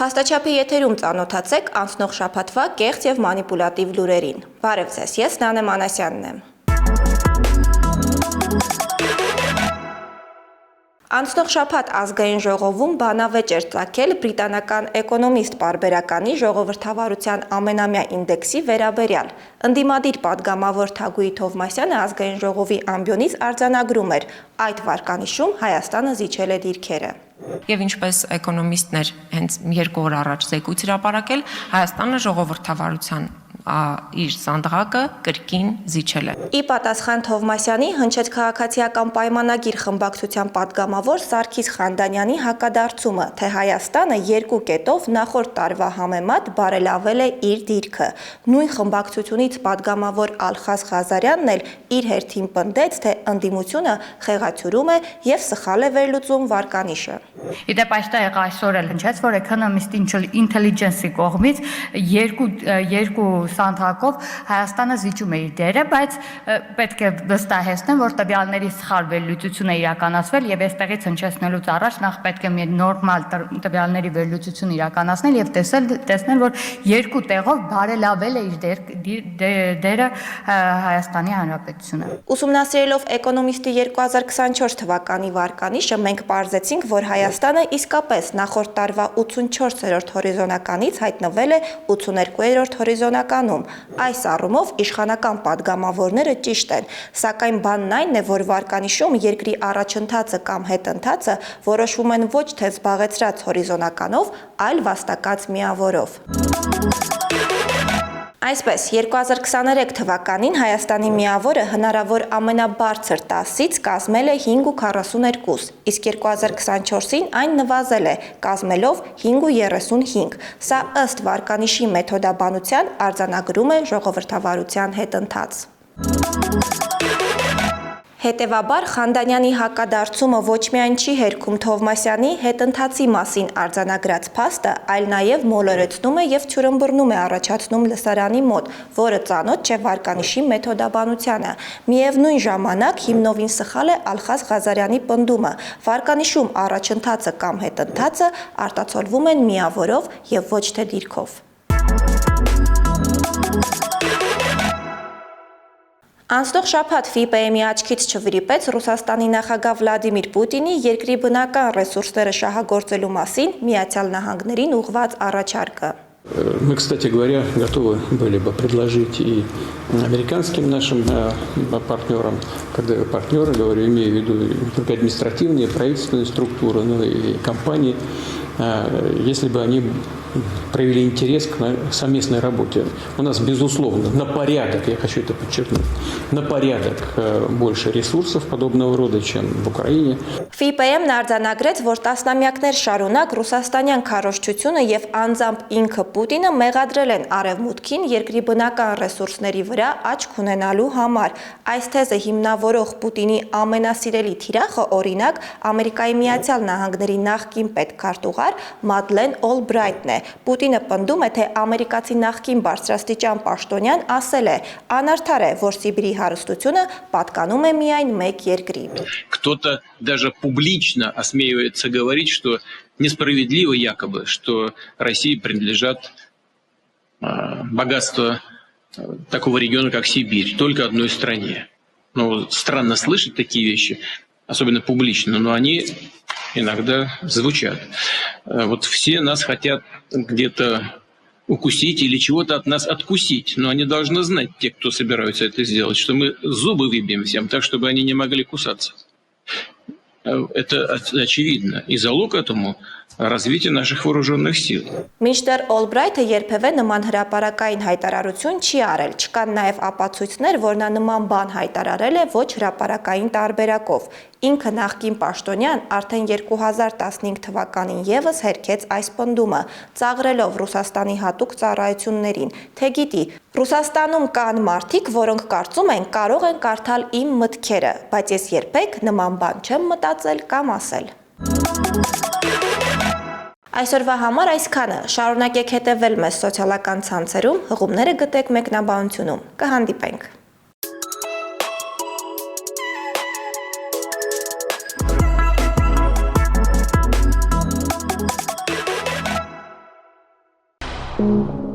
Հաստաչափի եթերում ծանոթացեք անցնող շաբաթվա կեղծ և մանիպուլատիվ լուրերին։ Բարև ձեզ, ես Նանե Մանասյանն եմ։ Անցնող շաբաթ ազգային ժողովում բանավեճ էր ծագել բրիտանական էկոնոմիստ պարբերականի ժողովրդավարության ամենամյա ինդեքսի վերաբերյալ։ Ընդդիմադիր պատգամավոր Թագուհի Թովմասյանը ազգային ժողովի ամբիոնից արձանագրում էր, այդ վարկանիշում Հայաստանը զիջել է դիրքերը։ Եվ ինչպես էկոնոմիստն էր հենց 2 օր առաջ զեկույց հրապարակել, Հայաստանը ժողովրդավարության իր սանդղակը կրկին զիջել է։ Ի պատասխան Թովմասյանի հնչեց քաղաքացիական պայմանագիր խմբակցության պատգամավոր Սարգիս Խանդանյանի հակադարձումը, թե Հայաստանը 2 կետով նախորդ տարվա համեմատ բարելավել է իր դիրքը։ Նույն խմբակցությունից պատգամավոր Ալխազ Ղազարյանն էլ իր հերթին պնդեց, թե ընդդիմությունը խեղաթյուրում է եւ սխալ է վերլուծում վարկանիշը։ Իդեպ այստեղ այսօր էլ հնչեց, որ Economist Intelligence-ի կողմից երկու սանդղակով Հայաստանը զիջում է իր դերը, բայց պետք է վստահեցնեմ, որ տվյալների սխալ վերլուծություն է իրականացվել եւ այստեղից հնչեցնելուց առաջ նախ պետք է մի նորմալ տվյալների վերլուծություն իրականացնել եւ տեսնել, որ 2 տեղով բարելավել է իր դերը Հայաստանի Հանրապետությունը։ Ուսումնասիրելով Էկոնոմիստի 2024 թվականի վարկանիշը, մենք պարզեցինք, որ Հայաստանը իսկապես նախորդ տարվա 84-րդ հորիզոնականից հայտնվել է 82-րդ հորիզոնականում։ Այս առումով իշխանական պատգամավորները ճիշտ են, սակայն բանն այն է, որ վարկանիշում երկրի առաջընթացը կամ հետընթացը որոշվում են ոչ թե զբաղեցրած հորիզոնականով, այլ վաստակած միավորով։ Այսպես, 2023 թվականին Հայաստանի միավորը հնարավոր ամենաբարձր 10-ից կազմել է 5,42, իսկ 2024-ին այն նվազել է, կազմելով 5,35։ Սա ըստ վարկանիշի մեթոդաբանության արձանագրում է ժողովրդավարության հետընթաց։ Հետևաբար Խանդանյանի հակադարձումը ոչ միայն չի հերքում Թովմասյանի հետընթացի մասին արձանագրած փաստը, այլ նաև մոլորեցնում է եւ թյուրըմբռնում է առաջացնում լսարանի մոտ, որը ծանոթ չէ վարկանիշի մեթոդաբանությանը։ Միևնույն ժամանակ հիմնովին սխալ է Ալխազ Ղազարյանի պնդումը. վարկանիշում առաջընթացը կամ հետընթացը արտացոլվում են միավորով եւ ոչ թե դիրքով։ Անցնող շաբաթ ՖԻՊԷ-ի աչքից չվրիպեց Ռուսաստանի նախագահ Վլադիմիր Պուտինի երկրի բնական ռեսուրսները շահագործելու մասին Միացյալ Նահանգներին ուղղված առաջարկը։ Мы, кстати говоря, готовы были бы предложить и американским нашим партнерам, когда я партнеры говорю, имею в виду не только административные, правительственные структуры, но и компании, если бы они проявили интерес к совместной работе. У нас, безусловно, на порядок, я хочу это подчеркнуть, на порядок больше ресурсов подобного рода, чем в Украине. ՖԻՊԷ-ն արձանագրեց, որ տասնամյակներ շարունակ ռուսաստանյան քարոզչությունը եւ անձամբ ինքը Պուտինը մեղադրել են Արևմուտքին երկրի բնական ռեսուրսների վրա աչք ունենալու համար։ Այս թեզը հիմնավորող Պուտինի ամենասիրելի թիրախը, օրինակ, Ամերիկայի Միացյալ Նահանգների նախկին պետքարտուղար Մադլեն Օլբրայթն է։ Պուտինը պնդում է, թե ամերիկացի նախկին բարձրաստիճան պաշտոնյան ասել է. անարդար է, որ Սիբիրի հարստությունը պատկանում է միայն մեկ երկրի։ Кто-то даже публично осмеивается говорить, что несправедливо якобы, что России принадлежат богатства такого региона, как Сибирь, только одной стране. Ну, странно слышать такие вещи, особенно публично, но они иногда звучат. Вот все нас хотят где-то укусить или чего-то от нас откусить, но они должны знать, те, кто собираются это сделать, что мы зубы выбьем всем так, чтобы они не могли кусаться. Это очевидно. И залог этому развитие наших вооруженных сил. Մինչդեռ Օլբրայթը երբևէ նման հրապարակային հայտարարություն չի արել, չկան նաև ապացույցներ, որ նա նման բան հայտարարել է ոչ հրապարակային տարբերակով։ Ինքը նախկին պաշտոնյան արդեն 2015 թվականին եւս հերքեց այս պնդումը, ծաղրելով Ռուսաստանի հատուկ ծառայություններին, թե գիտի, Ռուսաստանում կան մարդիկ, որոնք կարծում են կարող են կարդալ իմ մտքերը, բայց ես երբեք նման բան չեմ մտածել կամ ասել։ Այսօրվա համար այսքանը, շարունակեք հետևել մեզ սոցիալական ցանցերում, հղումները գտեք մեկնաբանությունում, կհանդիպենք։ Thank you.